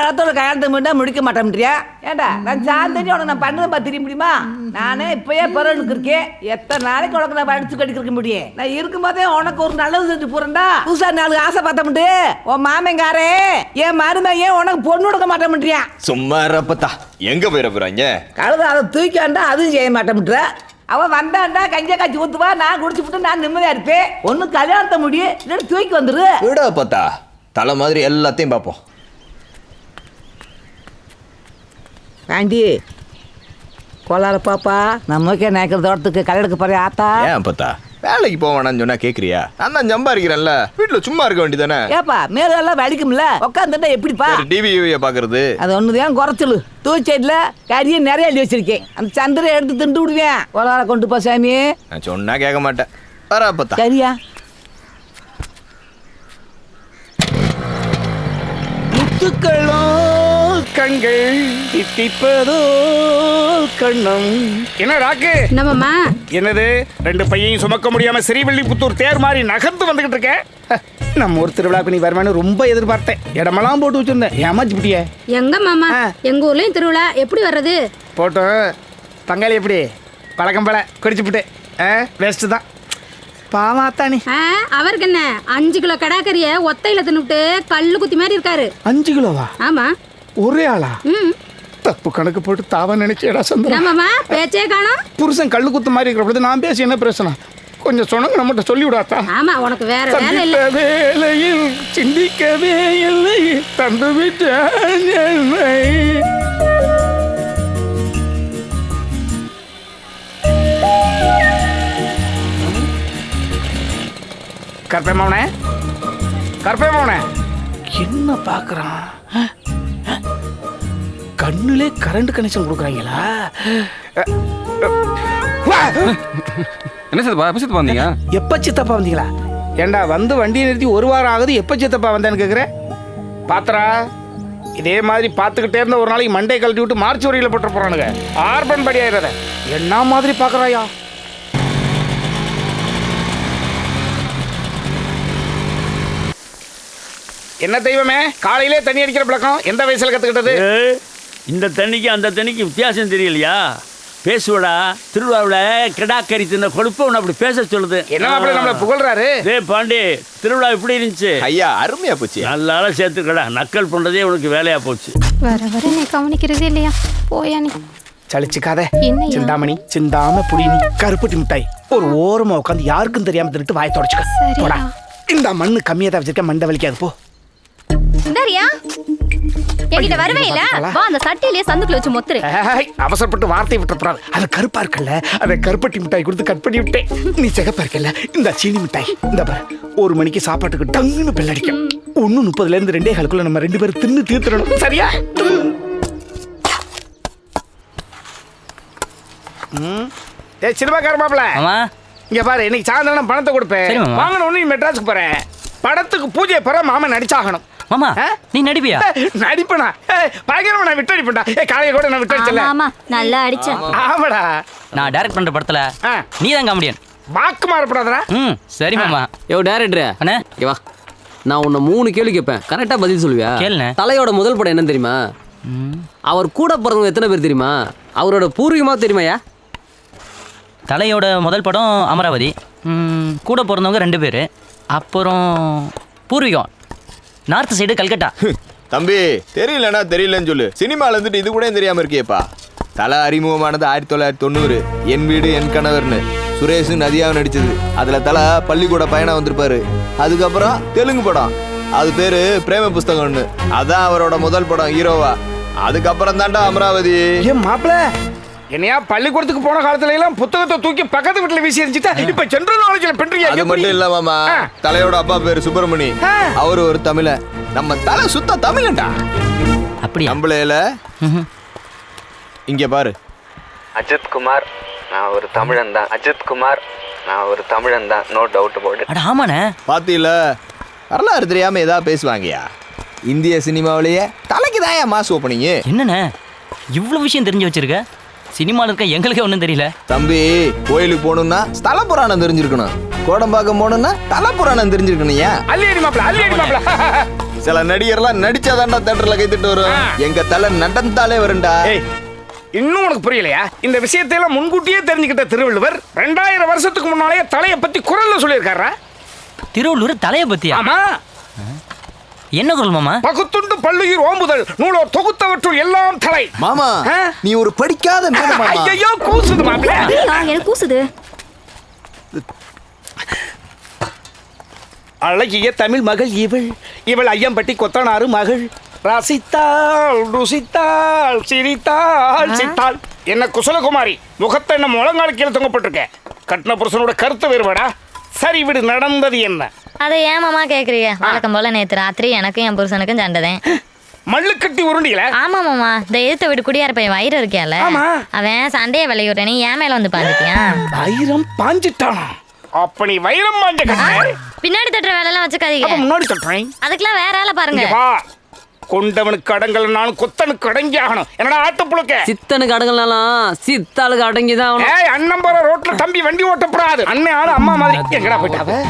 பழத்தோட கல்யாணத்தை மட்டும் முடிக்க மாட்டேன்றியா? ஏண்டா நான் சாந்தனி உனக்கு நான் பண்ணதை தெரிய முடியுமா? நானே இப்பயே பிறனுக்கு இருக்கேன். எத்தனை நாளைக்கு உனக்கு நான் படிச்சு கடிக்க முடியும்? நான் இருக்கும்போதே உனக்கு ஒரு நல்லது செஞ்சு போறேன்டா. புதுசா நாலு ஆசை பார்த்த முடியும். உன் மாமங்காரே என் மருமையே உனக்கு பொண்ணு கொடுக்க மாட்டேன்றியா? சும்மா இருப்பத்தா, எங்க போயிட போறாங்க? கழுத அதை தூக்கியாண்டா அதுவும் செய்ய மாட்டேன்ற. அவன் வந்தாண்டா கஞ்சா காய்ச்சி ஊத்துவா, நான் குடிச்சு விட்டு நான் நிம்மதியா இருப்பேன். ஒன்னு கல்யாணத்தை முடியும், இல்லைன்னு தூக்கி வந்துரு. விட பார்த்தா தலை மாதிரி எல்லாத்தையும் பார்ப்போம். ஆண்டி கோலார பாப்பா, நமக்கே நினைக்கிற தோட்டத்துக்கு கல்யாணத்துக்கு போறியா ஆத்தா? ஏன் பார்த்தா வேலைக்கு போவானான்னு சொன்னா கேக்குறியா? நான் தான் சம்பாதிக்கிறேன்ல, வீட்டுல சும்மா இருக்க வேண்டியதானே? ஏப்பா மேலெல்லாம் வலிக்கும்ல, உட்காந்துட்டா எப்படிப்பா? டிவியை பாக்குறது அது ஒண்ணுதான் குறைச்சலு. தூச்சைட்ல கறியை நிறைய அள்ளி வச்சிருக்கேன். அந்த சந்திர எடுத்து திண்டு விடுவேன். கோலார கொண்டு போ சாமி. நான் சொன்னா கேட்க மாட்டேன். வரா பார்த்தா சரியா? முத்துக்களோ கண்கள் தித்திப்பதோ கண்ணம். என்ன ராக்கு? என்னமாமா? என்னது ரெண்டு பையையும் சுமக்க முடியாம ஸ்ரீவில்லிபுத்தூர் தேர் மாதிரி நகர்ந்து வந்துகிட்டு இருக்க? நம்ம ஒரு திருவிழாக்கு நீ வருவானு ரொம்ப எதிர்பார்த்தேன். இடமெல்லாம் போட்டு வச்சிருந்தேன். ஏமாச்சு பிடிய எங்க மாமா? எங்க ஊர்லயும் திருவிழா, எப்படி வர்றது? போட்டோம். பங்காளி எப்படி பழக்கம் பல குடிச்சு விட்டு வேஸ்ட் தான். பாவாத்தானி அவருக்கு என்ன 5 கிலோ கடாக்கறிய ஒத்தையில தின்னுட்டு கல்லு குத்தி மாதிரி இருக்காரு. 5 கிலோவா? ஆமா. ஒரே ஆளா? தப்பு கணக்கு போட்டு தாவ நினைச்சேடா சந்திரா. மாமா பேச்சே காணோம். புருஷன் கல்லு குத்து மாதிரி இருக்கிற பொழுது நான் பேசி என்ன பிரச்சனை? கொஞ்சம் சொன்னங்க நம்மகிட்ட சொல்லி விடாத்தா. ஆமா, உனக்கு வேற வேலை இல்ல. வேலையில் சிந்திக்கவே இல்லை தந்து விட்டான். கற்பை மவனே, கற்பை மவனே, என்ன பாக்குறான்? கண்ணுலே கரண்ட் கனெக்ஷன் கொடுக்குறாங்களா? என்ன சித்தப்பா, எப்போ சித்தப்பா வந்தீங்க? எப்போ சித்தப்பா வந்தீங்களா? ஏண்டா வந்து வண்டியை நிறுத்தி 1 வாரம் ஆகுது, எப்போ சித்தப்பா வந்தேன்னு கேட்குறேன். பாத்திரா இதே மாதிரி பார்த்துக்கிட்டே இருந்த ஒரு நாளைக்கு மண்டே கழட்டி விட்டு மார்ச் வரியில் போட்டு போகிறானுங்க. ஆர்பன் படி ஆயிடுறத என்ன மாதிரி பார்க்குறாயா? என்ன தெய்வமே, காலையிலே தண்ணி அடிக்கிற பழக்கம் எந்த வயசுல கற்றுக்கிட்டது? இந்த தண்ணிக்கு அந்த தண்ணிக்கு வித்தியாசம் தெரியலையா? பேசுவடா, திருவிழாவில் கிடாக்கறி தின்ன கொழுப்பு உன்னை அப்படி பேச சொல்லுது. என்ன அப்படி நம்மளை புகழ்றாரு? பாண்டி, திருவிழா எப்படி இருந்துச்சு? ஐயா அருமையா போச்சு. நல்லால சேர்த்துக்கடா, நக்கல் பண்றதே உனக்கு வேலையா போச்சு. வர வர நீ கவனிக்கிறதே இல்லையா? போயா நீ. சளிச்சுக்காத என்னையா? சிந்தாமணி, சிந்தாம புடி. நீ கருப்பட்டி மிட்டாய் ஒரு ஓரமா உட்காந்து யாருக்கும் தெரியாம தின்னுட்டு வாயை தொடச்சுக்க. சரிடா. போடா. இந்த மண்ணு கம்மியா தான் வச்சிருக்க, மண்டை வலிக்காது. போ. சுந்தரியா, என்கிட்ட வரவே இல்ல. வா, அந்த சட்டியிலேயே சந்துக்குள்ள வச்சு மொத்துரு. அவசரப்பட்டு வார்த்தை விட்டுறாரு. அது கருப்பா இருக்கல்ல, அதை கருப்பட்டி மிட்டாய் கொடுத்து கட் பண்ணி விட்டேன். நீ சிகப்பா இருக்கல்ல, இந்த சீனி மிட்டாய். இந்த பாரு, 1 மணிக்கு சாப்பாட்டுக்கு டங்குன்னு பெல் அடிக்கும். 1:30 இருந்து 2:15 நம்ம 2 பேரும் தின்னு தீர்த்துடணும். சரியா? சினிமாக்கார மாப்பிள்ள, இங்க பாரு, இன்னைக்கு சாயந்தரம் பணத்தை கொடுப்பேன். வாங்கணும் ஒண்ணு மெட்ராஸுக்கு போறேன். படத்துக்கு பூஜை பெற மாமன் நடிச்சாகணும். மாமா நீ நடிப்பியா? நடிப்பனா? பயங்கரமா நான் விட்டு அடிப்பேன்டா. காலைய கூட நான் விட்டு அடிச்சல. ஆமா, நல்லா அடிச்சேன். ஆமாடா, நான் டைரக்ட் பண்ற படத்துல நீ தான் காமெடியன். வாக்கு மாறப்படாதடா. சரி மாமா. யோ டைரக்டர் அண்ணே, இங்க வா. நான் உன்னை 3 கேள்வி கேட்பேன், கரெக்டா பதில் சொல்லுவியா? கேளுண்ணே. தலையோட முதல் படம் என்ன தெரியுமா? அவர் கூட பிறந்தவங்க எத்தனை பேர் தெரியுமா? அவரோட பூர்வீகமா தெரியுமாயா? தலையோட முதல் படம் அமராவதி. கூட பிறந்தவங்க 2 பேர். அப்புறம் பூர்வீகம் நார்த் சைடு கல்கட்டா. தம்பி தெரியலன்னா தெரியலன்னு சொல்லு. சினிமால இருந்துட்டு இது கூட தெரியாம இருக்கியப்பா. தலை அறிமுகமானது 1990 என் வீடு என் கணவர்னு சுரேஷ் நதியாவும் நடிச்சது. அதுல தலை பள்ளிக்கூட பயணம் வந்திருப்பாரு. அதுக்கப்புறம் தெலுங்கு படம், அது பேரு பிரேம புஸ்தகம்னு. அதான் அவரோட முதல் படம் ஹீரோவா. அதுக்கப்புறம் தாண்டா அமராவதி. ஏன் மாப்பிள்ள, என்னையா பள்ளிக்கூடத்துக்கு போன காலத்துல எல்லாம் புத்தகத்தை தூக்கி பக்கத்து வீட்டுல வீசி எரிஞ்சிட்டா இப்ப ஜெனரல் நாலேஜ்ல பண்றீங்க? அது மட்டும் இல்ல மாமா, தலையோட அப்பா பேரு சுப்பிரமணி. அவரு ஒரு தமிழன். நம்ம தலை சுத்த தமிழன்டா. அப்படி நம்மளேல இங்க பாரு. அஜித் குமார், நான் ஒரு தமிழன் தான். அஜித் குமார், நான் ஒரு தமிழன் தான். No doubt about it. ஆமாண்ணே. பாத்தீல, வரலாறு தெரியாம ஏதாவது பேசுவாங்கயா. இந்திய சினிமாவிலேயே தலைக்கு தான் மாசு ஓப்பனிங். என்னண்ணே இவ்வளவு விஷயம் தெரிஞ்சு வச்சிருக்க? சினிமாவில் இருக்க எங்களுக்கே ஒன்றும் தெரியல. தம்பி, கோயிலுக்கு போகணும்னா ஸ்தல புராணம் தெரிஞ்சிருக்கணும். கோடம்பாக்கம் போகணும்னா தல புராணம் தெரிஞ்சிருக்கணும். ஏன் அல்லேடி மாப்பிள்ள, அல்லேடி மாப்பிள்ள. சில நடிகர்லாம் நடிச்சாதான்டா தேட்டர்ல கைத்திட்டு வரும். எங்க தலை நடந்தாலே வரும்டா. இன்னும் உனக்கு புரியலையா? இந்த விஷயத்தை எல்லாம் முன்கூட்டியே தெரிஞ்சுக்கிட்ட திருவள்ளுவர் 2000 வருஷத்துக்கு முன்னாலேயே தலையை பத்தி குரல்ல சொல்லியிருக்காரா? திருவள்ளூர் தலையை பத்தியா? ஆமா. என்ன குரல் மாமா? பகுத்துண்டு பல்லுயிர் ஓம்புதல் நூலோர் தொகுத்தவற்றுள் எல்லாம் தலை. மாமா நீ ஒரு படிக்காத மேதை மாமா. ஐயோ கூசுது மாப்பிள்ள. எனக்கு கூசுது. அழகிய தமிழ் மகள் இவள், இவள் ஐயம்பட்டி கொத்தனாரு மகள். ரசித்தாள் ருசித்தாள் சிரித்தாள் சித்தாள். என்ன குசலகுமாரி, முகத்தை என்ன முழங்கால கீழே தொங்கப்பட்டிருக்க. கட்டின புருஷனோட கருத்து வேறுபாடா? சரி விடு, நடந்தது என்ன? அதை ஏன் மாமா கேக்குறீங்க? வழக்கம் போல நேத்து ராத்திரி எனக்கும் என் புருஷனுக்கும் சண்டைதேன். மல்லு கட்டி உருண்டில. ஆமா மாமா, இந்த எதிர்த்த வீடு குடியார பையன் வயிறு இருக்கியால, அவன் சண்டையை விளையுறேன்னு என் மேல வந்து பாஞ்சிட்டியான். வைரம் பாஞ்சிட்டானா? அப்ப நீ வைரம் பாஞ்ச கட்ட. பின்னாடி தட்டுற வேலை எல்லாம் வச்சுக்காதீங்க, முன்னாடி தட்டுறேன். அதுக்கெல்லாம் வேற ஆளை பாருங்க. கொண்டவனுக்கு அடங்கல், நானும் கொத்தனுக்கு அடங்கி ஆகணும். என்னடா ஆட்டு புழுக்க? சித்தனுக்கு அடங்கலாம், சித்தாளுக்கு அடங்கிதான். ஏய், அண்ணன் போற ரோட்ல தம்பி வண்டி ஓட்டப்படாது. அண்ணன் ஆளு அம்மா மாதிரி. எங்கடா போயிட்டாவ?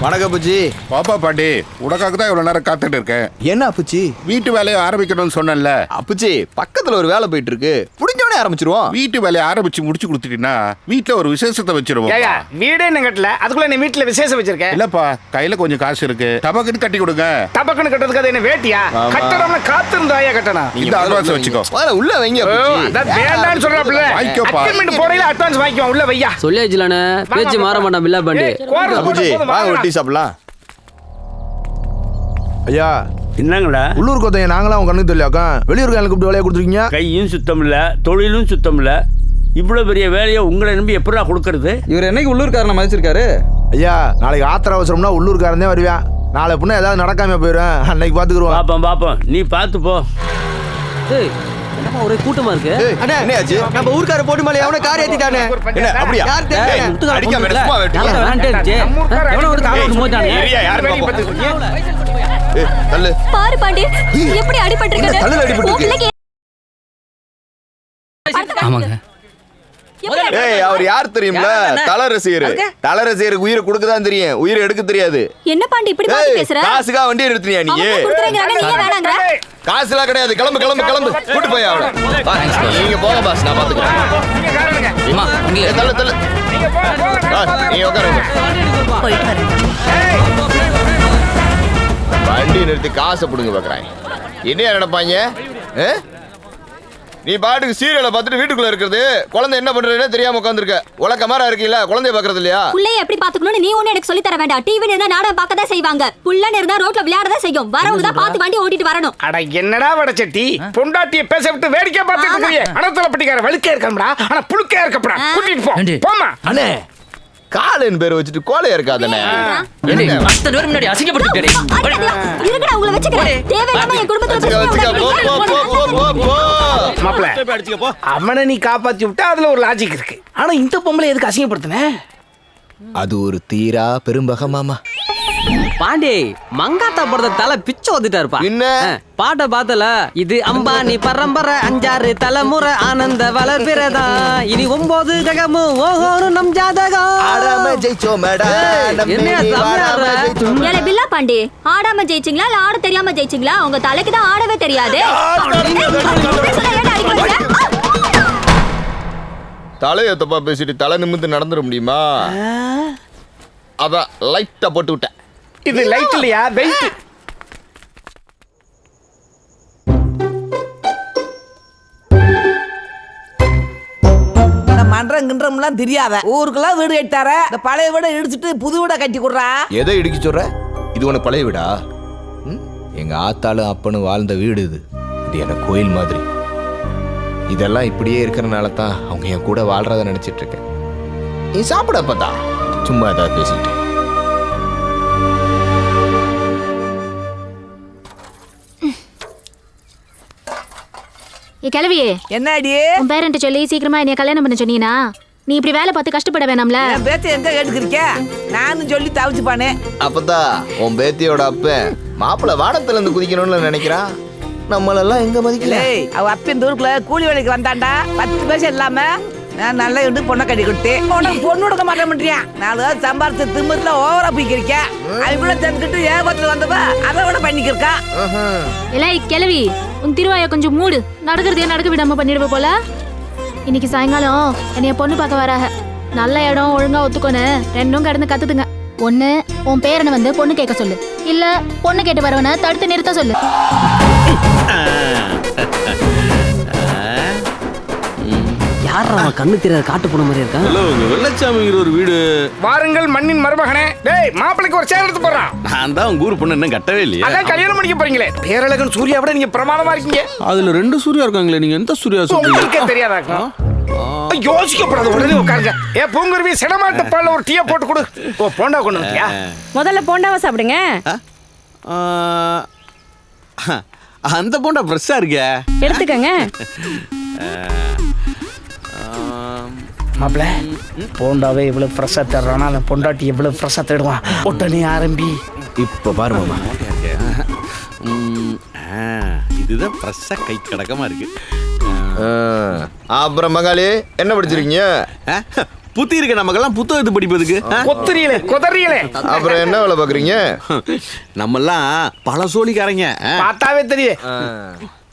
வணக்கம் புச்சி. பாப்பா பாண்டி, உனக்காக தான் இவ்வளவு நேரம் காத்துட்டு இருக்கேன். என்ன அப்புச்சி? வீட்டு வேலையை ஆரம்பிக்கணும்னு சொன்னேன்ல. அப்புச்சி பக்கத்துல ஒரு வேலை போயிட்டு இருக்கு, முடிஞ்சவனே ஆரம்பிச்சிருவோம். வீட்டு வேலையை ஆரம்பிச்சு முடிச்சு கொடுத்துட்டீங்கன்னா வீட்டுல ஒரு விசேஷத்தை வச்சிருவோம். வீடே என்ன கட்டல, அதுக்குள்ள நீ வீட்டுல விசேஷம் வச்சிருக்க? இல்லப்பா, கையில கொஞ்சம் காசு இருக்கு, டபக்குன்னு கட்டி கொடுங்க. டபக்குன்னு கட்டுறதுக்கு அது என்ன வேட்டியா? கட்டணும்னா காத்திருந்தாயா கட்டணும். இந்த அட்வான்ஸ் வச்சுக்கோ. உள்ள வைங்க. வேண்டான்னு சொல்றாப்ல. வாங்கிக்கோப்பா. அக்ரிமெண்ட் போடையில அட்வான்ஸ் வாங்கிக்கோ. உள்ள வையா. சொல்லியாச்சுலானே, பேச்சு மாற மாட்டான் பில்லா பாண்டி. அப்புச்சி வாங்க ஒரு டீ சாப்பிடலாம். ஐயா என்னங்கடா? உள்ளூர் கோத்தைய நாங்களாம் உங்க கண்ணுக்கு தெரியலையாக்கா? வெளியூர் காரங்களுக்கு கூப்பிட்டு வேலையை கொடுத்துருக்கீங்க. கையும் சுத்தம் இல்ல, தொழிலும் சுத்தம் இல்ல. இவ்வளவு பெரிய வேலையை உங்களை நம்பி எப்படா கொடுக்கறது? இவர் என்னைக்கு உள்ளூர்காரனை மதிச்சிருக்காரு? ஐயா, நாளைக்கு ஆத்திர அவசரம்னா உள்ளூர்காரன் தான் வருவேன். நாளை பின்ன ஏதாவது நடக்காம போயிடும், அன்னைக்கு பாத்துக்குருவோம். பாப்போம் நீ பார்த்து போ. என்னப்பா ஒரே கூட்டமா இருக்கு? என்னையாச்சு? நம்ம ஊர்க்கார போட்டு மேலே அவனை கார் ஏத்திட்டானே. என்ன அப்படியா? யார் தெரியும்? அடிக்காம சும்மா வெட்டுங்க. தள்ளு. பாரு பாண்டி, எப்படி அடிபட்டிருக்காரு. தள்ளு அடிபட்டிருக்கு. ஆமாங்க. ஏய், அவர் யார் தெரியும்ல? தல ரசிகர். தல ரசிகருக்கு உயிரை கொடுக்கதான் தெரியும், உயிரை எடுக்க தெரியாது. என்ன பாண்டி இப்படி பாத்து பேசுற? காசுக்கா வண்டி எடுத்துறியா நீ? காசுலாம் கிடையாது. கிளம்பு கிளம்பு கிளம்பு, கூட்டு போய் அவளை. நீங்க போங்க பாஸ், நான் பாத்துக்கிறேன். தள்ளு தள்ளு. நீங்க உட்காருங்க. வண்டி நிறுத்தி காசை பிடுங்க பாக்குறாங்க. என்ன நினைப்பாங்க? நீ பாட்டுக்கு சீரியலை பார்த்துட்டு வீட்டுக்குள்ள இருக்கிறது, குழந்தை என்ன பண்றதுன்னு தெரியாம உட்காந்துருக்க. உலக மாரா இருக்கீங்களா? குழந்தைய பாக்குறது இல்லையா? புள்ளைய எப்படி பாத்துக்கணும்னு நீ ஒண்ணு எனக்கு சொல்லி தர வேண்டாம். டிவி இருந்தா நாடகம் பார்க்க தான் செய்வாங்க, புள்ளன்னு இருந்தா ரோட்ல விளையாடதான் செய்யும். வரவங்க தான் பார்த்து வண்டி ஓட்டிட்டு வரணும். அட என்னடா வடச்சட்டி, பொண்டாட்டிய பேச விட்டு வேடிக்கை பார்த்துட்டு இருக்கீங்க. அனத்தல பட்டிக்கார வழுக்கே இருக்கம்டா, ஆனா புழுக்கே இருக்கப்படா. கூட்டிட்டு போ. போமா. அண்ணே, காலன் பேர் வச்சுட்டு கோலையா இருக்காதண்ணே. அத்தனை பேர் முன்னாடி அசிங்கப்படுத்திட்டே. இருக்கடா, உங்களை வச்சுக்கிறேன். தேவையில்லாம என் குடும்பத்துல அவனை நீ காப்பாத்தி விட்டா அதுல ஒரு லாஜிக் இருக்கு. ஆனா இந்த பொம்பளை எதுக்கு அசிங்கப்படுத்தின? அது ஒரு தீரா பெரும்பக மாமா. பாண்டி மங்காத்தா படத்தை தலை பிச்சு வந்துட்டாருப்பா. என்ன பாட்ட பார்த்தல? இது அம்பானி பரம்பரை 5-6 தலைமுறை ஆனந்த வளர்பிறதா. இனி 9 ஜகமும் ஓஹோரு நம் ஜாதகம். ஆடாம ஜெயிச்சோம் மேடா. ஏலே பில்லா பாண்டி, ஆடாம ஜெயிச்சிங்களா இல்ல ஆட தெரியாம ஜெயிச்சிங்களா? உங்க தலைக்கு தான் ஆடவே தெரியாது. தலைய தப்பா பேசிட்டு தலை நிமிந்து நடந்துட முடியுமா? அதான் லைட்டா போட்டு விட்டேன். இது லைட் இல்லையா, வெயிட். மன்றங்கின்றம்லாம் தெரியாத ஊருக்கெல்லாம் வீடு கட்டார. இந்த பழைய வீட இடிச்சிட்டு புது வீட கட்டி கொடுறா. எதை இடிக்க சொல்ற? இது உனக்கு பழைய வீடா? எங்க ஆத்தாலும் அப்பனும் வாழ்ந்த வீடு இது. இது எனக்கு கோயில் மாதிரி. இதெல்லாம் இப்படியே இருக்கிறனால தான் அவங்க என் கூட வாழ்றத நினைச்சிட்டு இருக்கேன். நீ சாப்பிட பார்த்தா சும்மா ஏதாவது பேசிட்டு. கிளவியே என்னடி உன் பேரண்ட சொல்லி சீக்கிரமா என்னைய கல்யாணம் பண்ண சொன்னீனா? நீ இப்படி வேலை பார்த்து கஷ்டப்பட வேணாம்ல. என் பேச்ச எங்க கேட்டுக்கிறிக்க? நானும் சொல்லி தவிச்சுப்பானே. அப்பதான் உன் பேத்தியோட அப்பன் மாப்பிள்ள வானத்துல இருந்து குதிக்கணும்னு நினைக்கிறான். நம்மளெல்லாம் எங்க மதிக்கல. அவ அப்பன் தூரக்குள்ள கூலி வேலைக்கு வந்தாண்டா. 10 பைசா இல்லாம நான் நல்லா இருந்து பொண்ணை கட்டி கொடுத்து உனக்கு பொண்ணு கொடுக்க மாட்டேன். 4 காசு சம்பாரிச்சு திமிர்ல ஓவரா போய்க்கிருக்க. அதுக்குள்ள சேர்ந்துக்கிட்டு ஏகத்துல வந்தவ அதை விட பண்ணிக்கிருக்கா. இல்லை கிளவி, உன் திருவாயை கொஞ்சம் மூடு. நடக்கிறதே நடக்க விடாம பண்ணிடுவ போல. இன்னைக்கு சாயங்காலம் என்னைய பொண்ணு பார்க்க வராக. நல்ல இடம் ஒழுங்கா ஒத்துக்கோன்னு ரெண்டும் கடந்து கத்துதுங்க. ஒண்ணு உன் பேரனை வந்து பொண்ணு கேட்க சொல்லு, இல்ல பொண்ணு கேட்டு வரவன தடுத்து நிறுத்த சொல்லு. யார் அவன் கண்ணு தெரியாத காட்டு போன மாதிரி இருக்கான்? ஹலோ, உங்க வெள்ளச்சாமிங்கிற ஒரு வீடு. வாருங்கள் மண்ணின் மருமகனே. டேய் மாப்பிளைக்கு ஒரு சேர் எடுத்து போறான். நான் தான் உங்க ஊர் பொண்ணு இன்னும் கட்டவே இல்லையா? அதான் கல்யாணம் பண்ணிக்க போறீங்களே. பேரழகன் சூர்யா விட நீங்க பிரமாதமா இருக்கீங்க. அதுல 2 சூர்யா இருக்காங்களே, நீங்க எந்த சூர்யா சொல்றீங்க? உங்களுக்கே தெரியாதா? யோசிக்கப்படாது, உடனே உட்காருங்க. ஏ பூங்குருவி, சிடமாட்டு பால்ல ஒரு டீயை போட்டு கொடு. ஓ போண்டா கொண்டு வந்தியா? முதல்ல போண்டாவை சாப்பிடுங்க. அந்த போண்டா ஃப்ரெஷ்ஷா இருக்கே, எடுத்துக்கங்க. மாப்பிள்ள போண்டாவே இவ்வளவு ஃப்ரெஷ்ஷா தர்றானா, அந்த பொண்டாட்டி எவ்வளவு ஃப்ரெஷ்ஷா தேடுவான். உடனே ஆரம்பி. இப்ப பாரு மாமா. இதுதான் ஃப்ரெஷ்ஷா கை கடக்கமா இருக்கு. அப்புறம் மகாளி என்ன படிச்சிருக்கீங்க? புத்தி இருக்க நமக்கெல்லாம் புத்தகத்து படிப்பதுக்கு. கொத்தரியலே கொதறியலே. அப்புறம் என்ன வேலை பாக்குறீங்க? நம்மெல்லாம் பல சோழிக்காரங்க. பார்த்தாவே தெரியுது.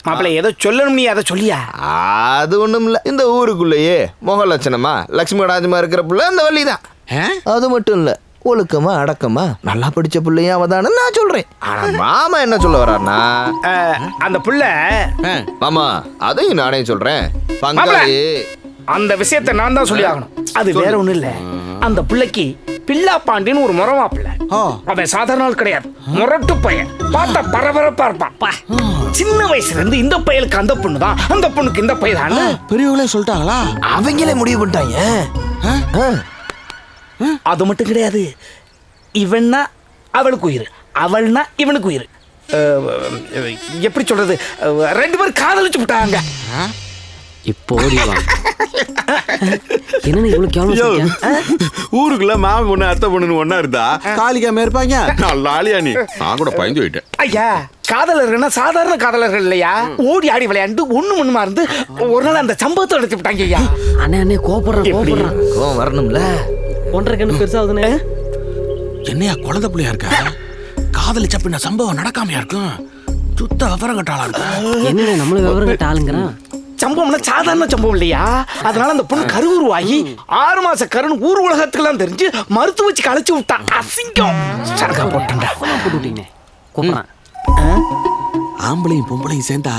மாப்பிள்ள ஏதோ சொல்லணும், நீ அதை சொல்லியா? அது ஒண்ணும் இல்ல. இந்த ஊருக்குள்ளேயே முக லட்சணமா லட்சுமி ராஜமா இருக்கிற புள்ள அந்த வள்ளிதான். அது மட்டும் இல்ல, ஒழுக்கமா அடக்கமா நல்லா படிச்ச பிள்ளையும் அவதான நான் சொல்றேன். ஆனா மாமா என்ன சொல்ல வர்றாருன்னா, அந்த புள்ள மாமா அதையும் நானே சொல்றேன். பங்காளி அந்த விஷயத்தை நான் தான் சொல்லி ஆகணும். அது வேற ஒண்ணும் இல்ல. அந்த பிள்ளைக்கு பில்லா பாண்டின்னு ஒரு முறவா பிள்ளை. அவன் சாதாரண ஆள் கிடையாது, முரட்டு பையன். பார்த்தா பரபரப்பா இருப்பான். சின்ன வயசுல இருந்து இந்த பையலுக்கு அந்த பொண்ணு தான், அந்த பொண்ணுக்கு இந்த பையன் தான் பெரியவங்களே சொல்லிட்டாங்களா? அவங்களே முடிவு பண்ணிட்டாங்க. அது மட்டும் கிடையாது, இவன்னா அவளுக்கு உயிர், அவள்னா இவனுக்கு உயிர். எப்படி சொல்றது, 2 பேரும் காதலிச்சு விட்டாங்க. இப்போ என்ன இவ்வளவு கேவலம்? ஊருக்குள்ள மாமன் பொண்ணு அத்தை பொண்ணுன்னு ஒன்னா இருந்தா காலிக்காம இருப்பாங்க. நல்லா ஆளியா நீ. நான் கூட பயந்து போயிட்டேன். ஐயா, காதலர்கள்னா சாதாரண காதலர்கள் இல்லையா? ஓடி ஆடி விளையாண்டு ஒண்ணுமா இருந்து ஒரு நாள் அந்த சம்பவத்தை எடுத்து விட்டாங்க. ஐயா அண்ணே கோபப்படுறான். கோவம் வரணும்ல. 1.5 கண்ணு பெருசாகுதுண்ணே. என்னையா குழந்தை பிள்ளையா இருக்கா? காதலிச்ச பின்ன சம்பவம் நடக்காமையா இருக்கும். சுத்த விவரம் கட்டாளா இருக்கா? என்ன நம்மள விவரம் கட்ட ஆளுங்கிறான்? சம்பவம்னா சாதாரண சம்பவம் இல்லையா? அதனால அந்த பொண்ணு கருவுருவாகி 6 மாச கருன்னு ஊர் உலகத்துக்கெல்லாம் தெரிஞ்சு மருத்துவ வச்சு கழிச்சு விட்டான். அசிங்கம். சரகா போட்டுண்டா போட்டு விட்டீங்க. கூப்பிடுறான். ஆம்பளையும் பொம்பளையும் சேர்ந்தா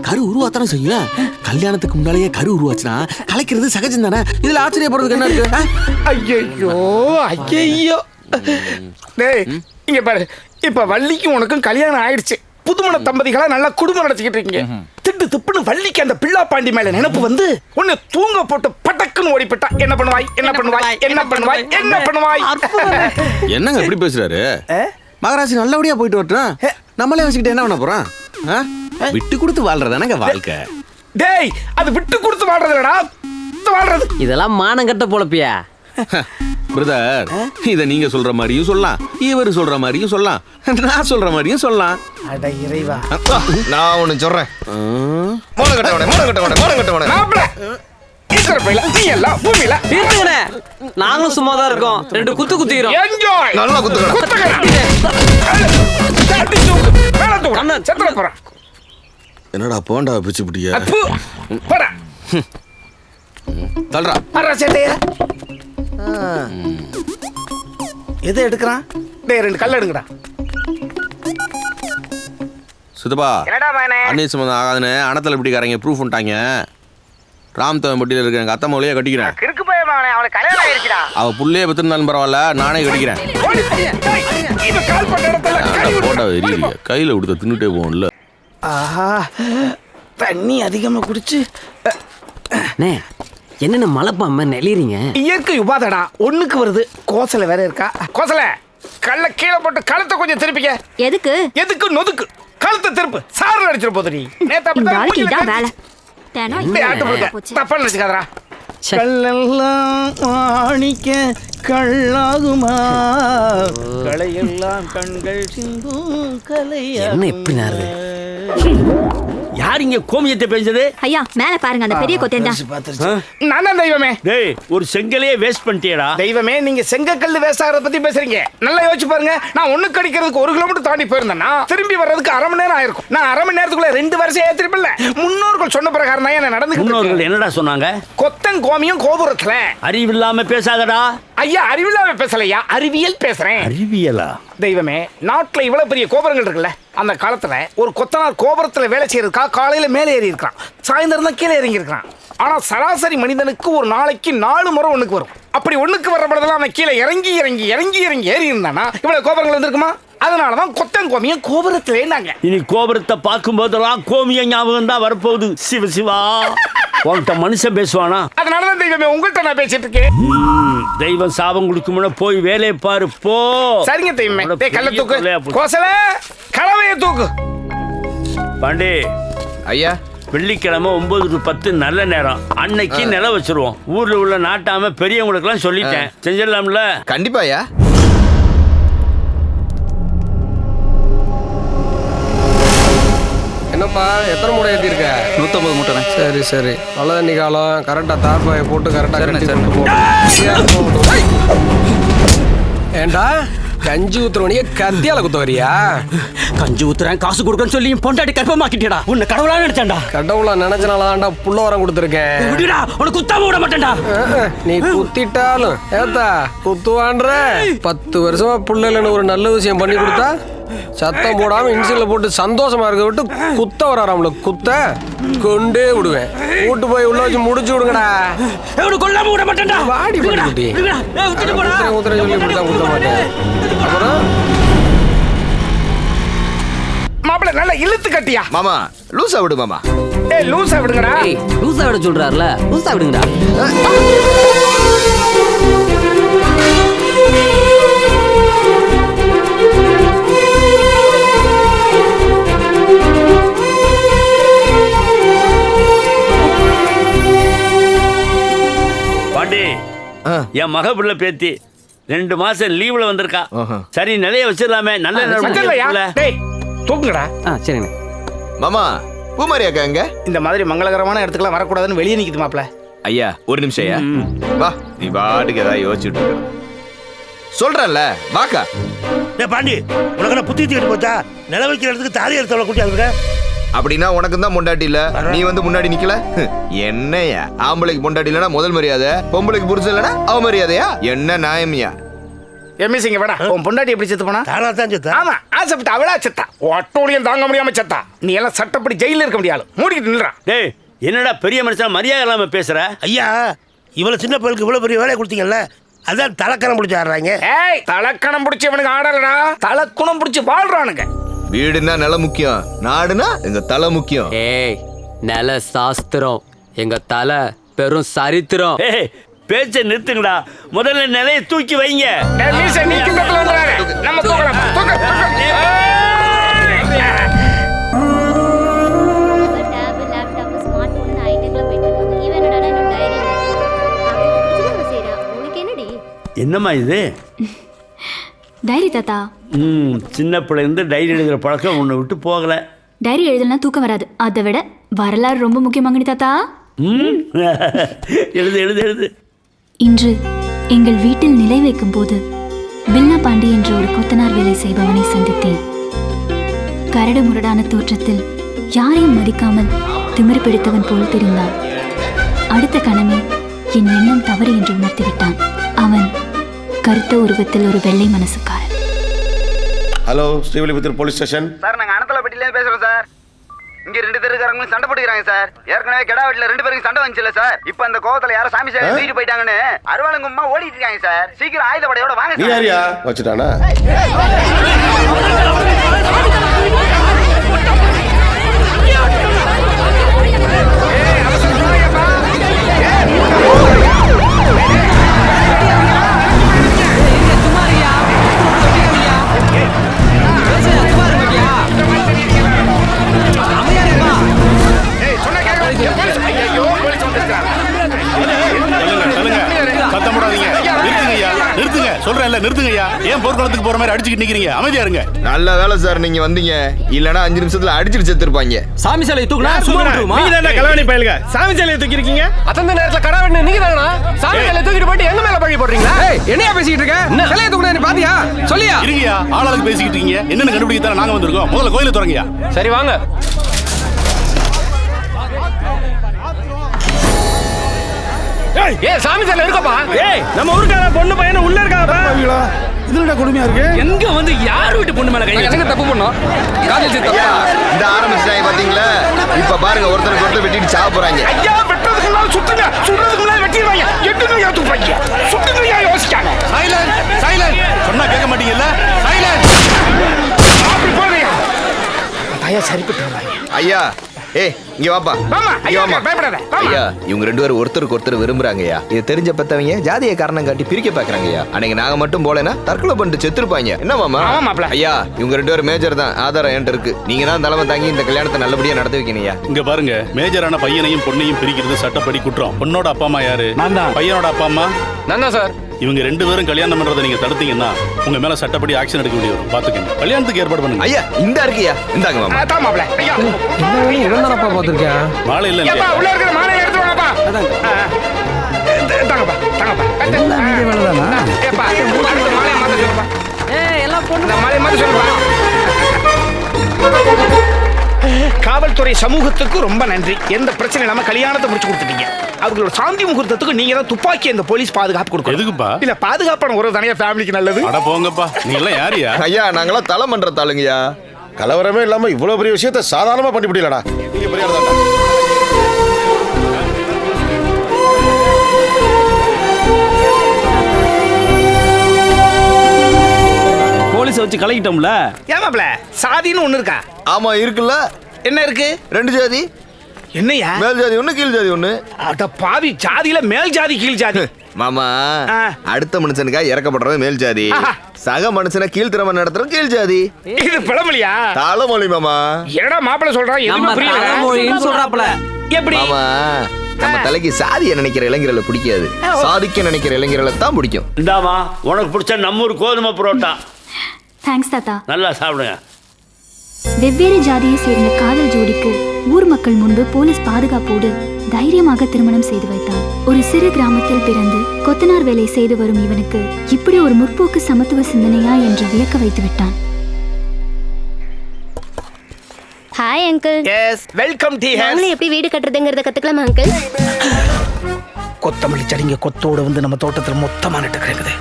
கரு உருவாத்தானே செய்யும். கல்யாணத்துக்கு முன்னாலேயே கரு உருவாச்சுன்னா கலைக்கிறது சகஜம் தானே. இதுல ஆச்சரியப்படுறதுக்கு என்ன இருக்கு? ஐயோ ஐயோ. டேய் இங்க பாரு, இப்ப வள்ளிக்கும் உனக்கும் கல்யாணம் ஆயிடுச்சு. புதுமண தம்பதிகளா நல்லா குடும்பம் நடத்திக்கிட்டு இருக்கீங்க. திட்டு திப்புன்னு வள்ளிக்கு அந்த பிள்ளா பாண்டி மேல நினைப்பு வந்து உன்னை தூங்க போட்டு பட்டக்குன்னு ஓடிப்பட்டா என்ன பண்ணுவாய்? என்னங்க எப்படி பேசுறாரு? மகராசி நல்லபடியா போயிட்டு வரட்டும். நம்மளே வச்சுக்கிட்டு என்ன பண்ண போறோம்? விட்டு கொடுத்து வாழ்றதானங்க வாழ்க்கை. டேய் அது விட்டு கொடுத்து வாழ்றதுடா, வாழ்றது. இதெல்லாம் மானங்கட்ட பொழப்பியா? பிரதர், இத நீங்க சொல்ற மாதிரியும் சொல்லலாம், இவர் சொல்ற மாதிரியும் சொல்லலாம், நான் சொல்ற மாதிரியும் சொல்லலாம். அட இறைவா. நான் ஒண்ணு சொல்றேன். மோன கட்டவனே மாப்ள ஈஸ்வர பையல நீ எல்லாம் பூமியில இருங்கடா. நாங்களும் சும்மா தான் இருக்கோம். 2 குத்து குத்திரோம். என்ஜாய். நல்லா குத்துக்கடா. கண்ணா செத்தற போற. என்னடா போண்டா பிச்சு புடியா? போடா. தல்றா. அரா சேட்டையா. எதை எடுக்கறான்? டேய் 2 கல்ல எடுங்கடா. சுதபா, என்னடா மகனே? அண்ணி சம்பந்தம் ஆகாதுன்னு அனத்தல பிடிக்காரங்க ப்ரூஃப் பண்ணிட்டாங்க. ராம்தவம்பட்டியில் இருக்க எங்க அத்தை மொழியே கட்டிக்கிறேன். கிறுக்கு பையன் மகனே, அவளுக்கு கல்யாணம் ஆயிருச்சுடா. அவ புள்ளையே பத்திருந்தாலும் பரவாயில்ல, நானே கட்டிக்கிறேன். இவன் கால் பண்ண இடத்துல கை போட்டா எரியுது. கையில கொடுத்த தின்னுட்டே போகும்ல. ஆஹா, தண்ணி அதிகமா குடிச்சு. என்னென்ன மலைப்பாம நெளிறீங்க? இயற்கை உபாதடா, ஒண்ணுக்கு வருது. கோசலை வேற இருக்கா? கோசலை கல்ல கீழே போட்டு கழுத்தை கொஞ்சம் திருப்பிக்க. எதுக்கு? எதுக்கு நொதுக்கு கழுத்தை திருப்பு. சாரல் அடிச்சிட போது நீ. இந்த ஆளுக்கு இதான் வேலை. தப்பா நினைச்சுக்காதரா. கல்லெல்லாம் மாணிக்க கல்லாகுமா, கலையெல்லாம் கண்கள் சிந்தும் கலையா. என்ன இப்படி நாருது? யார் இங்க கோமியத்தை பேஞ்சது? ஐயா மேல பாருங்க அந்த பெரிய கொத்தேன் தான். நான் தான் தெய்வமே. டேய் ஒரு செங்கலையே வேஸ்ட் பண்ணிட்டியடா. தெய்வமே நீங்க செங்கக்கல்லு வேஸ்ட் ஆகிறத பத்தி பேசுறீங்க. நல்லா யோசிச்சு பாருங்க. நான் ஒண்ணு கடிக்கிறதுக்கு 1 கிலோமீட்டர் தாண்டி போயிருந்தேன்னா திரும்பி வர்றதுக்கு 1/2 மணி நேரம் ஆயிருக்கும். நான் 1/2 மணி நேரத்துக்குள்ள 2 வருஷம் ஏத்திருப்பில்ல. முன்னோர்கள் சொன்ன பிரகாரம் தான் என்ன நடந்து. முன்னோர்கள் என்னடா சொன்னாங்க? கொத்தன் கோமியம் கோபுரத்துல. அறிவில்லாம பேசாதடா. ஐயா அறிவில்லாம பேசலையா, அறிவியல் பேசுறேன். அறிவியலா? தெய்வமே நாட்டுல இவ்வளவு பெரிய கோபுரங்கள் இருக்குல்ல, அந்த காலத்துல ஒரு கொத்தனார் கோபுரத்துல வேலை செய்யறதுக்கா காலையில மேலே ஏறி இருக்கான், சாயந்தரம் தான் கீழே இறங்கி இருக்கான். ஆனா சராசரி மனிதனுக்கு ஒரு நாளைக்கு 4 முறை ஒண்ணுக்கு வரும். அப்படி ஒண்ணுக்கு வர்ற படத்துல அவன் கீழே இறங்கி இறங்கி இறங்கி இறங்கி ஏறி இருந்தானா இவ்வளவு கோபுரங்கள் வந்திருக்குமா? அதனாலதான் கொத்தன் கோமியம் கோபுரத்திலே நாங்க. இனி கோபுரத்தை பார்க்கும் போதெல்லாம் கோமிய ஞாபகம் தான் வரப்போகுது. சிவ சிவா உன்கிட்ட மனுஷன் பேசுவானா? அதனாலதான் தெய்வமே உங்கள்கிட்ட நான் பேசிட்டு இருக்கேன். தெய்வம் சாபம் கொடுக்கும்னா போய் வேலையை பாரு போ. சரிங்க தெய்வமே. கல்ல தூக்கு, கோசல கலவையை தூக்கு. பாண்டி ஐயா, வெள்ளிக்கிழமை 9 to 10 நல்ல நேரம். அன்னைக்கு நில வச்சிருவோம். ஊர்ல உள்ள நாட்டாம பெரியவங்களுக்கு எல்லாம் சொல்லிட்டேன். செஞ்சிடலாம்ல? கண்டிப்பா ஐயா. என்னப்பா எத்தனை மூட்டை ஏற்றிருக்க? 150 மூட்டை. சரி சரி, நல்ல தண்ணி காலம், கரெக்டாக தார்பாயை போட்டு கரெக்டாக ஏண்டா கஞ்சி ஊத்துறவனியே கத்தியால குத்த வரியா? கஞ்சி ஊத்துறேன் காசு கொடுக்கன்னு சொல்லி பொண்டாட்டி கற்பமாக்கிட்டேடா. உன்னை கடவுளா நினைச்சேன்டா. கடவுளா நினைச்சனாலதான்டா புள்ள வரம் கொடுத்துருக்கேன். விடுடா, உனக்கு குத்தாம விட மாட்டேன்டா. நீ குத்திட்டாலும் ஏத்தா குத்துவான்ற. 10 வருஷமா புள்ளலன்னு ஒரு நல்ல விஷயம் பண்ணி கொடுத்தா சத்தம் போடாம இன்சில போட்டு சந்தோஷமா இருக்க விட்டு குத்த வராமல குத்த கொண்டே விடுவேன். கூட்டு போய் உள்ள வச்சு முடிச்சு விடுங்கடா. கொல்லாம விட மாட்டேன்டா. வாடி பட்டி ஊத்துற சொல்லி இப்படிதான் குத்த மாட்டேன். அப்புறம் மாப்பிள்ள நல்லா இழுத்து கட்டியா? மாமா லூசா விடு மாமா. ஏய் லூசா விடுங்கடா. லூசா விட சொல்றாருல, லூசா விடுங்கடா. பாண்டி என் மக பிள்ளை பேத்தி 2 மாசம் லீவ்ல வந்திருக்கா. சரி நிலைய வச்சிடலாமே. நல்ல தூக்குங்கடா. சரிங்க மாமா. பூமாரி அக்கா எங்க? இந்த மாதிரி மங்களகரமான இடத்துக்குலாம் வரக்கூடாதுன்னு வெளியே நிக்குது மாப்பிள்ள. ஐயா ஒரு நிமிஷம் ஐயா. வா, நீ பாட்டுக்கு ஏதாவது யோசிச்சுட்டு இருக்க. சொல்றேன்ல வாக்கா. பாண்டி உனக்கு என்ன புத்தி தீட்டு போச்சா? நில வைக்கிற இடத்துக்கு தாலி எடுத்தவளை கூட்டியாங்க. அப்படின்னா உனக்கு தான் பொண்டாட்டி இல்ல, நீ வந்து முன்னாடி நிக்கல. என்னையா ஆம்பளைக்கு பொண்டாட்டி இல்லனா முதல் மரியாதை, பொம்பளைக்கு புருஷன் இல்லனா அவ மரியாதையா? என்ன நியாயம்யா? எம்எஸ்சிங்க வேடா. உன் பொண்டாட்டி எப்படி செத்து போனா? தானா தான் செத்தா. ஆமா ஆசைப்பட்டு அவளா செத்தா. ஒட்டோடியும் தாங்க முடியாம செத்தா. நீ எல்லாம் சட்டப்படி ஜெயில இருக்க முடியாது. மூடிக்கிட்டு நில்றா. டேய் என்னடா பெரிய மனுஷன் மரியாதை இல்லாம பேசுற? ஐயா இவ்வளவு சின்ன பையனுக்கு இவ்வளவு பெரிய வேலையை கொடுத்தீங்கல்ல, அதான் தலக்கணம் பிடிச்சி ஆடுறாங்க. ஏய் தலக்கணம் பிடிச்சி இவனுக்கு ஆடலடா, தலக்குணம் பிடிச்சி வாழ்றானுங்க. வீடுனா நிலம் முக்கியம், நாடுனா எங்க தலை முக்கியம். ஏய் நில சாஸ்திரம், எங்க தலை பெரும் சரித்திரம். ஏய் பேச்ச நிறுத்துங்கடா. முதல்ல நிலையை தூக்கி வைங்க. நம்ம தூக்கலாம். என்னம்மா இது? டைரி தாத்தா. சின்ன பிள்ளைந்து டைரி எழுதுற பழக்கம் உன்னை விட்டு போகல. டைரி எழுதலனா தூக்கம் வராது. அதை விட வரலாறு ரொம்ப முக்கியமாங்கடி தாத்தா. எழுது எழுது எழுது. இன்று எங்கள் வீட்டில் நிலை வைக்கும் போது பில்லா பாண்டி என்ற ஒரு கொத்தனார் வேலை செய்பவனை சந்தித்தேன். கரடு முரடான தோற்றத்தில் யாரையும் மதிக்காமல் திமிரு பிடித்தவன் போல் தெரிந்தான். அடுத்த கணமே என் எண்ணம் தவறு என்று உணர்த்திவிட்டான். அவன் கருத்த உருவத்தில் ஒரு வெள்ளை மனசுக்காரன். Hello, Srivilliputhur police station. Sir நாங்கள் அனந்தலப்பட்டியிலேருந்து பேசுகிறோம் சார். இங்கே 2 தெருக்காரங்களும் சண்டை போட்டுக்கிறாங்க சார். ஏற்கனவே கெடா வீட்டில் 2 பேருக்கு சண்டை வந்துச்சுல்ல சார். இப்போ அந்த கோவத்தில் யாரும் சாமி சார் தூக்கிட்டு போயிட்டாங்கன்னு அருவாளுங்கம்மா ஓடிட்டு இருக்காங்க சார். சீக்கிரம் ஆயுத படையோட வாங்க நீ யாரியா வச்சுட்டானா? சத்தம் போடாதீங்க. நிறுத்துங்க ஐயா, நிறுத்துங்க சொல்றேன். இல்ல நிறுத்துங்கய்யா. ஏன் போர்க்களத்துக்கு போற மாதிரி அடிச்சுக்கிட்டு நிக்கிறீங்க? அமைதியா இருங்க. நல்ல வேலை சார் நீங்க வந்தீங்க, இல்லனா 5 நிமிஷத்துல அடிச்சிட்டு செத்துருப்பாங்க. சாமி சிலையை தூக்குனா சும்மா விட்டுருமா? நீங்க தான் கலவாணி பயலுங்க. சாமி சிலையை தூக்கி இருக்கீங்க. அத்தந்த நேரத்துல கடா வெட்டு நீங்க தானா? சாமி சிலையை தூக்கிட்டு போயிட்டு எங்க மேல பழி போடுறீங்களா? என்னையா பேசிட்டு இருக்க? சிலையை தூக்குனா நீ பாத்தியா? சொல்லியா? இருங்கய்யா, ஆளாளுக்கு பேசிக்கிட்டு இருக்கீங்க. என்னன்னு கண்டுபிடிக்க தானே நாங்க வந்திருக்கோம். முதல்ல கோயிலை திறங்கய்யா. சரி வாங்க. ஏய் சாமி சிலை இருக்கப்பா. ஏய் நம்ம ஊருக்கார பொண்ணு பையனை உள்ள இருக்காப்பா. இதுல கொடுமையா இருக்கு. எங்க வந்து யார் வீட்டு பொண்ணு மேல கை என்ன தப்பு பண்ணோம்? காதல் ஐயா, இந்த ஆரம்பிச்சிட்டாங்க பாத்தீங்களா? இப்ப பாருங்க ஒருத்தருக்கு ஒருத்தர் வெட்டிட்டு சாவ போறாங்க. ஐயா வெட்டுறதுக்கு முன்னால சுத்துங்க, சுடுறதுக்கு முன்னால வெட்டிடுவாங்க. எட்டுங்க ஏத்துப்பாங்க. சுட்டுங்க யோசிக்காங்க. Silent silent. சொன்னா கேட்க மாட்டீங்கல்ல? சைலன்ட். அப்படி போறீங்க. தாயா சரிப்பட்டு வராங்க. ஐயா ஏய் இங்க வாப்பா. வாமா ஐயா பயப்படாத. ஐயா இவங்க 2 பேரும் ஒருத்தருக்கு ஒருத்தர் விரும்புறாங்கய்யா. இது தெரிஞ்ச பத்தவங்க ஜாதியை காரணம் காட்டி பிரிக்க பாக்குறாங்கய்யா. அன்னைக்கு நாங்க மட்டும் போலனா தற்கொலை பண்ணிட்டு செத்துருப்பாங்க. என்ன மாமா? ஐயா இவங்க 2 பேரும் மேஜர் தான், ஆதாரம் என்கிட்ட இருக்கு. நீங்க தான் தலைமை தாங்கி இந்த கல்யாணத்தை நல்லபடியா நடத்தி வைக்கணும்யா. இங்க பாருங்க, மேஜரான பையனையும் பொண்ணையும் பிரிக்கிறது சட்டப்படி குற்றம். பொண்ணோட அப்பா அம்மா யாரு? பையனோட அப்பா அம்மா நான் தான் சார். இவங்க 2 பேரும் கல்யாணம் பண்றதை நீங்க தடுத்தீங்கன்னா உங்க மேல சட்டப்படி ஆக்ஷன் எடுக்க வேண்டிய வரும். பாத்துக்கங்க. கல்யாணத்துக்கு ஏற்பாடு பண்ணுங்க. ஐயா இந்த இருக்குயா, இந்தாங்க மாமா. அதான் மாப்ள. ஐயா இவன்தானப்பா பாத்துர்க்கேன். மாலை இல்ல ஏப்பா உள்ள இருக்கிற மாலை எடுத்து வாங்கப்பா. தாங்கப்பா தாங்கப்பா. எல்லாம் நீங்க வேலைதானா? ஏப்பா அடுத்த மாலை மாத்த சொல்லுப்பா. எல்லாம் பொண்ணு மாலை மாத்த சொல்லுப்பா. காவல்துறை சமூகத்துக்கு ரொம்ப நன்றி. எந்த பிரச்சனை இல்லாம கல்யாணத்தை முடிச்சு கொடுத்துட்டீங்க. அவங்களோட சாந்தி முகூர்த்தத்துக்கு நீங்க தான் துப்பாக்கி அந்த போலீஸ் பாதுகாப்பு கொடுக்கணும். எதுக்குப்பா? இல்ல பாதுகாப்பான ஒரு தனியா ஃபேமிலிக்கு நல்லது. அட போங்கப்பா, நீங்க எல்லாம் யாரியா? ஐயா நாங்களாம் தலை மன்ற தாளுங்கய்யா. கலவரமே இல்லாம இவ்வளவு பெரிய விஷயத்தை சாதாரணமா பண்ணி முடியலடா. நீங்க பெரிய ஆளு தான்டா. போலீஸ் வச்சு கலக்கிட்டோம்ல. ஏமாப்ல சாதின்னு ஒண்ணு இருக்கா? ஆமா இருக்குல்ல. என்ன இருக்கு? 2 ஜாதி. என்னையா? மேல் ஜாதி ஒண்ணு, கீழ் ஜாதி ஒண்ணு. அட பாவி, ஜாதியில மேல் ஜாதி கீழ் ஜாதி. மாமா அடுத்த மனுஷனுக்கா இறக்கப்படுறது மேல் ஜாதி, சக மனுஷனை கீழ்த்திறமை நடத்துறது கீழ் ஜாதி. இது பழமொழியா? தாளமொழி மாமா. என்னடா மாப்பிள்ள சொல்றான்? எதுவும் புரியல. சொல்றாப்ல. எப்படி? மாமா நம்ம தலைக்கு சாதியை நினைக்கிற இளைஞர்களை பிடிக்காது, சாதிக்க நினைக்கிற இளைஞர்களை தான் பிடிக்கும். இந்தாமா உனக்கு பிடிச்ச நம்ம ஊர் கோதுமை புரோட்டா. தேங்க்ஸ் தாத்தா. நல்லா சாப்பிடுங்க. வெவ்வேறு ஜாதியை சேர்ந்த காதல் ஜோடிக்கு ஊர் மக்கள் முன்பு போலீஸ் பாதுகாப்போடு தைரியமாக திருமணம் செய்து வைத்தார். ஒரு சிறு கிராமத்தில் பிறந்து கொத்தனார் வேலை செய்து வரும் இவனுக்கு இப்படி ஒரு முற்போக்கு சமத்துவ சிந்தனையா என்று வியக்க வைத்து விட்டான். Hi uncle. Yes welcome the house. நாங்களே எப்படி வீடு கட்டுறதுங்கறத கத்துக்கலாமா அங்கிள்? கொத்தமல்லி செடிங்க கொத்தோட வந்து நம்ம தோட்டத்துல மொத்தமா நட்டு கிடக்குது.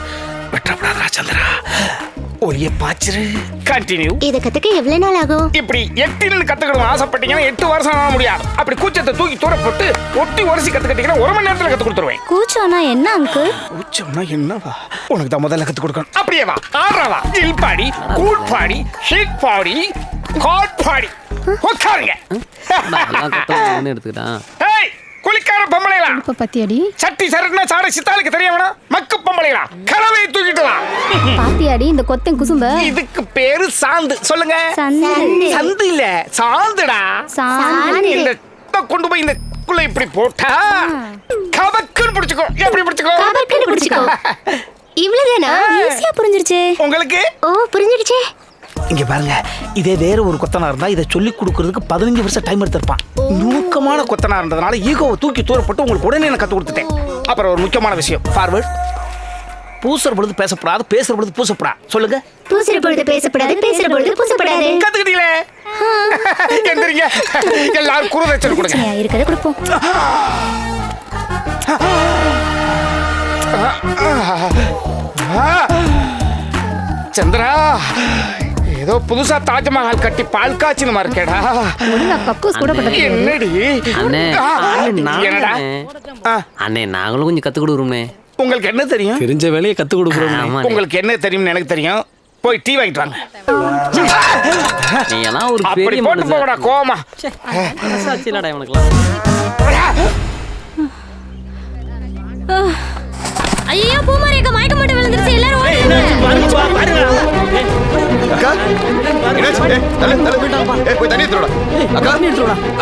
வெட்டப்படாதா சந்திரா. ஒளிய பாச்சிரு. கண்டினியூ. இத கத்துக்க எவ்வளவு நாள் ஆகும்? இப்படி 8 நாள் கத்துக்கணும் ஆசைப்பட்டீங்கன்னா 8 வருஷம் ஆக முடியாது. அப்படி கூச்சத்தை தூக்கி தூர போட்டு ஒட்டி உரசி கத்துக்கிட்டீங்கன்னா 1 மணி நேரத்துல கத்து கொடுத்துருவேன். கூச்சம்னா என்ன அங்கிள்? கூச்சம்னா என்னவா? உனக்கு தான் முதல்ல கத்து கொடுக்கணும். அப்படியே வா. ஆடுறவா. ஜில் பாடி, கூல் பாடி, ஷீட் பாடி, காட் பாடி. உட்காருங்க. எடுத்துக்கிட்டான். ஏய் குளிக்கார பொம்பளைகளா? இப்ப பத்தியடி. சட்டி சரட்னா சாட சித்தாளுக்கு தெரியவனா? மக்கு பொம்பளைகளா? கலவை தூக்கிட்டலாம். பாத்தியாடி இந்த கொத்தன் குசும்ப? இதுக்கு பேரு சாந்து. சொல்லுங்க. சந்து. சந்து இல்ல, சாந்துடா. சாந்து. இந்த கொண்டு போய் இந்த குள்ள இப்படி போட்டா கபக்குன்னு பிடிச்சுக்கோ. எப்படி பிடிச்சுக்கோ? கபக்குன்னு பிடிச்சுக்கோ. இவ்வளவுதானா? ஈஸியா புரிஞ்சிருச்சு. உங்களுக்கு? ஓ புரிஞ்சிருச்சு. இங்க பாருங்க, இதே வேற ஒரு கொத்தனா இருந்தா இதை சொல்லி கொடுக்கறதுக்கு 15 வருஷம் டைம் எடுத்திருப்பான். நுணுக்கமான கொத்தனா இருந்ததுனால ஈகோவை தூக்கி தூரப்பட்டு உங்களுக்கு உடனே நான் கத்து கொடுத்துட்டேன். அப்புறம் ஒரு முக்கியமான விஷயம், ஃபார்வர்ட். பூசுற பொழுது பேசப்படாது, பேசுற பொழுது பூசப்படாது. சொல்லுங்க. பூசுற பொழுது பேசப்படாது, பேசுற பொழுது பூசப்படாது. கத்துக்கிட்டீங்களே. எந்திரிங்க. எல்லாரும் குருதட்சணை கொடுங்க. இருக்கத கொடுப்போம். சந்திரா, ஏதோ புதுசா தாஜ்மஹால் கட்டி பால் காய்ச்சின மாதிரி இருக்கேடா. கக்கூஸ் கூட பட்டது. என்னடி? அண்ணே என்னடா? அண்ணே நாங்களும் கொஞ்சம் கத்து கொடுக்குறோம்னே. உங்களுக்கு என்ன தெரியும்? தெரிஞ்ச வேலையை கத்து கொடுக்குறோம். உங்களுக்கு என்ன தெரியும்னு எனக்கு தெரியும். போய் டீ வாங்கிட்டு வாங்க. நீ எல்லாம் ஒரு அப்படி பெரிய போட்டு போடா கோமா. மனசாட்சிலடா இவனுக்குலாம். ஐயோ பூமாரிக்க மயக்க போட்டு விழுந்துருச்சு. எல்லாரும் ஓடுங்க. அக்கா என்னாச்சு? தலை தலை போய் போய் தண்ணி எடுத்துடா. அக்கா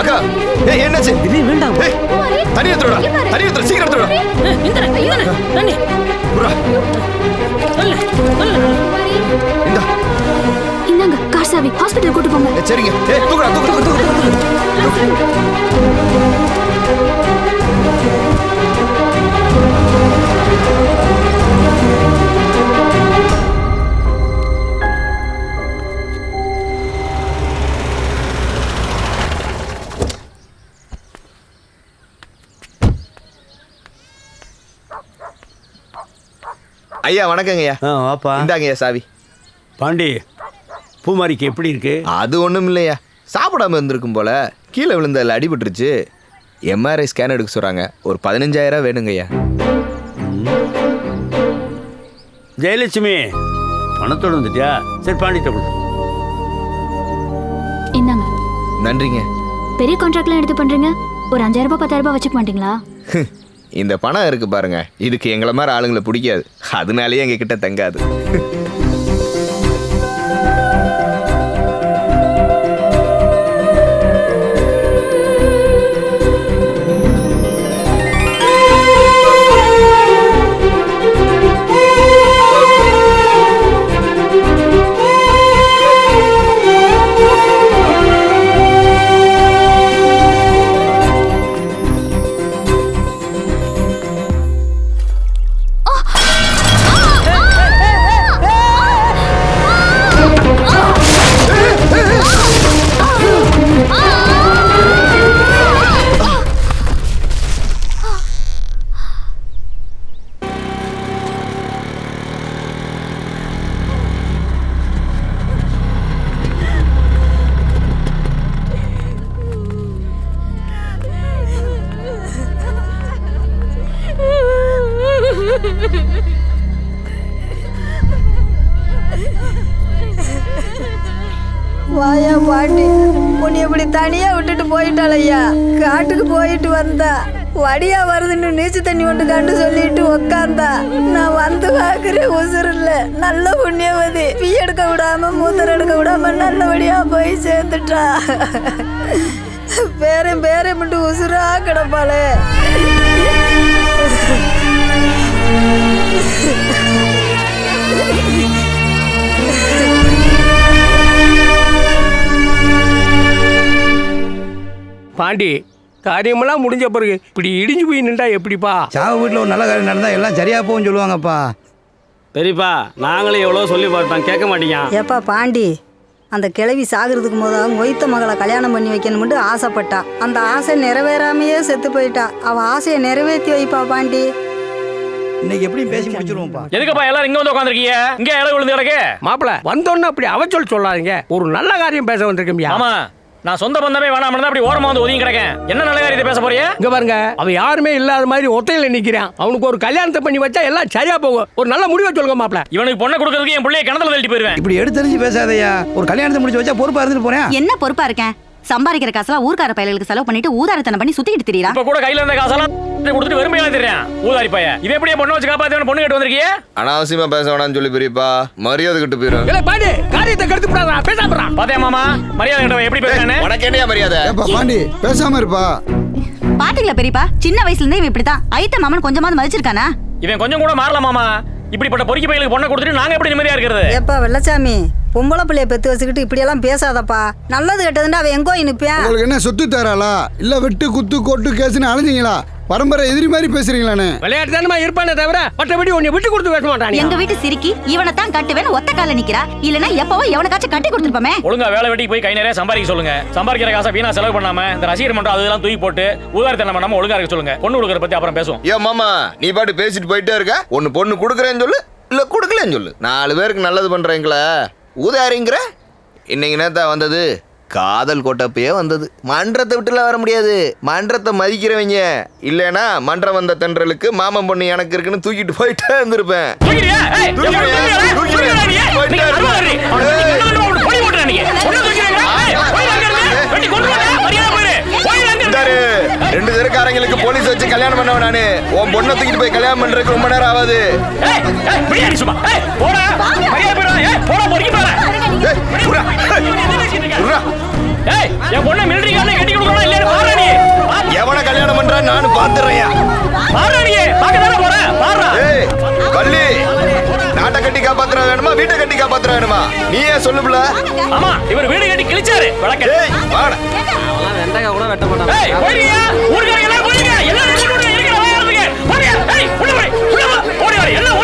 அக்கா ஏய் என்னாச்சு? இது வேண்டாம். ஏய் தண்ணி எடுத்துடா. தண்ணி எடுத்துடா, சீக்கிரம் எடுத்துடா. இந்தடா ஐயோ தண்ணி. புரா சரிங்க. தூக்குடா தூக்கு. ஐயா வணக்கங்க ஐயா. வாப்பா. இந்தாங்கய்யா சாவி. பாண்டி, பூமாரிக்கு எப்படி இருக்கு? அது ஒன்றும் இல்லையா, சாப்பிடாம இருந்திருக்கும் போல. கீழே விழுந்ததில் அடிபட்டுருச்சு. எம்ஆர்ஐ ஸ்கேன் எடுக்க சொல்கிறாங்க. ஒரு 15,000 வேணுங்க ஐயா. ஜெயலட்சுமி, பணத்தோடு வந்துட்டியா? சரி பாண்டிட்ட கொடு. என்னங்க? நன்றிங்க. பெரிய கான்ட்ராக்ட்லாம் எடுத்து பண்றீங்க, ஒரு 5,000 ரூபாய் 10,000 ரூபாய் வச்சுக்க மாட்டீங்களா? இந்த பணம் இருக்கு பாருங்க, இதுக்கு எங்களை மாதிரி ஆளுங்களை பிடிக்காது. அதனாலேயே எங்க கிட்ட தங்காது. வாயா பாட்டி, உன்னை இப்படி தனியா விட்டுட்டு போயிட்டாள் ஐயா. காட்டுக்கு போயிட்டு வந்தா வடியா வருதுன்னு நீச்சு தண்ணி ஒன்று கண்டு சொல்லிட்டு உக்காந்தா. நான் வந்து பாக்குறேன், உசுறு இல்ல. நல்ல புண்ணியவதி, பீ எடுக்க விடாம மூத்தர் எடுக்க விடாம நல்லபடியா போய் சேர்ந்துட்டா. பேரும் மட்டும் உசுரா கிடப்பாளே. பாண்டி, காரியமெல்லாம் முடிஞ்ச பிறகு இப்படி இடிஞ்சு போய் நின்றா எப்படிப்பா? சாவு வீட்டில் ஒரு நல்ல காரியம் நடந்தால் எல்லாம் சரியாக போகும்னு சொல்லுவாங்கப்பா. பெரியப்பா, நாங்களும் எவ்வளோ சொல்லி பார்த்தோம், கேட்க மாட்டீங்க. ஏப்பா பாண்டி, அந்த கிழவி சாகிறதுக்கு முதல் மொய்த்த மகளை கல்யாணம் பண்ணி வைக்கணும்னு ஆசைப்பட்டா. அந்த ஆசை நிறைவேறாமையே செத்து போயிட்டா. அவ ஆசையை நிறைவேற்றி வைப்பா பாண்டி. இன்னைக்கு எப்படியும் பேசி முடிச்சிருவோம்ப்பா. எதுக்குப்பா எல்லாரும் இங்க வந்து உட்காந்துருக்கீங்க? இங்க இடம் விழுந்து கிடக்கு. மாப்பிள வந்தோன்னு அப்படி அவச்சொல் சொல்லாதீங்க. ஒரு நல்ல காரியம் பேச வந்திருக்கேன். ஆமா, நான் சொந்த பந்தமே வேணாம் அப்படி ஓரமா வந்து ஒதுங்கி கிடக்கேன். என்ன நல்ல காரியத்தை பேச போறீங்க? இங்க பாருங்க, அவன் யாருமே இல்லாத மாதிரி ஒத்தையில நிக்கிறான். அவனுக்கு ஒரு கல்யாணத்தை பண்ணி வச்சா எல்லாம் சரியா போகும். ஒரு நல்ல முடிவை சொல்லுங்க மாப்பிள. இவனுக்கு பொண்ணை கொடுக்கறதுக்கு என் பிள்ளைய கிணத்துல தள்ளிட்டு போயிருவேன். இப்படி எடுத்தறிஞ்சு பேசாதையா. ஒரு கல்யாணத்தை முடிச்சு வச்சா பொறுப்பா இருந்துட்டு போறேன். என்ன பொறுப்பா இருக்கேன்? சம்பாதிக்கிற காசெல்லாம் ஊர்க்கார பயலுக்கு செலவு பண்ணிட்டு ஊதாரத்தனம் பண்ணி சுத்திக்கிட்டு திரியறா. இப்ப கூட கையில இருந்த காசெல்லாம் கொடுத்துட்டு வெறுமையா தெரியும் ஊதாரி பைய. இது எப்படியே பொண்ணு வச்சு காப்பாத்தி பொண்ணு கேட்டு வந்திருக்கீங்க? அனாவசியமா பேச வேணாம்னு சொல்லி பெரியப்பா, மரியாதை கிட்ட போயிடும். இல்ல பாண்டி, காரியத்தை கெடுத்து விடாதா, பேசாம பாத்தே மாமா, மரியாதை கிட்ட எப்படி பேசுறானே? உனக்கு என்னையா மரியாதை? பாண்டி பேசாம இருப்பா. பாத்தீங்களா பெரியப்பா, சின்ன வயசுல இருந்தே இவன் இப்படித்தான். ஐத்த மாமன் கொஞ்சமாவது மதிச்சிருக்கானா? இவன் கொஞ்சம் கூட மாறல மாமா. இப்படிப்பட்ட பொறுக்கி பையலுக்கு பொண்ணை கொடுத்துட்டு நாங்க எப்படி நிம்மதியா இருக்கிறது? ஏப்பா வெள்ளச்சாமி, பொம்பளை பிள்ளைய பெத்து வச்சுக்கிட்டு இப்படி எல்லாம் பேசாதப்பா. நல்லது கெட்டதுன்னா அவன் எங்கோ நிப்பான். உங்களுக்கு என்ன சொத்து தராளா இல்ல வெட்டு குத்து கொட்டு கேசுன்னு அலைஞ்சீங்களா? பரம்பரை எதிரி மாதிரி பேசுறீங்களானே. விளையாட்டு தானமா இருப்பானே தவிர மற்றபடி உன்னை விட்டு கொடுத்து பேச மாட்டானே. எங்க வீட்டு சிரிக்கி இவனை தான் கட்டுவேன்னு ஒத்த கால நிக்கிறா. இல்லனா எப்பவோ எவனுக்காச்சும் கட்டி கொடுத்துருப்போமே. ஒழுங்கா வேலை வெட்டிக்கு போய் கை நிறைய சம்பாதிக்க சொல்லுங்க. சம்பாதிக்கிற காசை வீணா செலவு பண்ணாம இந்த ரசிகர் மன்றம் அதெல்லாம் தூக்கி போட்டு ஊதாரித்தனம் பண்ணாம ஒழுங்கா இருக்க சொல்லுங்க. பொண்ணு கொடுக்கற பத்தி அப்புறம் பேசுவோம். ஏ மாமா, நீ பாட்டு பேசிட்டு போயிட்டே இருக்க. ஒன்னு பொண்ணு கொடுக்குறேன்னு சொல்லு, இல்ல கொடுக்கலன்னு சொல்லு. 4 பேருக்கு நல்லது பண்றீங்களா ஊதாரிங்கிற? இன்னைக்கு நேத்தா வந்தது காதல் கோட்டப்பையே வந்தது. மன்றத்தை விட்டுலாம் வர முடியாது. மன்றத்தை மதிக்கிறவங்க இல்லைன்னா மன்றம் வந்த தென்றலுக்கு மாமன் பொண்ணு எனக்கு இருக்குன்னு தூக்கிட்டு போயிட்டே இருந்திருப்பேன். ரெண்டு தெருக்காரங்களுக்கு போலீஸ் வச்சு கல்யாணம் பண்ணவன் நானு. உன் பொண்ணை தூக்கிட்டு போய் கல்யாணம் பண்றதுக்கு ரொம்ப நேரம் ஆகாது. எவனை கல்யாணம் பண்ற நானும் பாத்துறேன். பள்ளி நாட்டை கட்டி காப்பாத்துற வேணுமா வீட்டை கட்டி காப்பாத்துற வேணுமா நீயே சொல்லுப்ல. ஆமா இவர் வீடு கட்டி கிழிச்சாரு விளக்க. வாடா. அவெல்லாம் வெண்டைக்காய் கூட வெட்ட மாட்டான். ஏய் போடியா ஊர்காரங்க எல்லாம் போடுங்க எல்லாம் ரெண்டு இருக்கிற வாயா போடியா. ஏய் உள்ள போய் உள்ள வா ஓடி வா எல்லாம்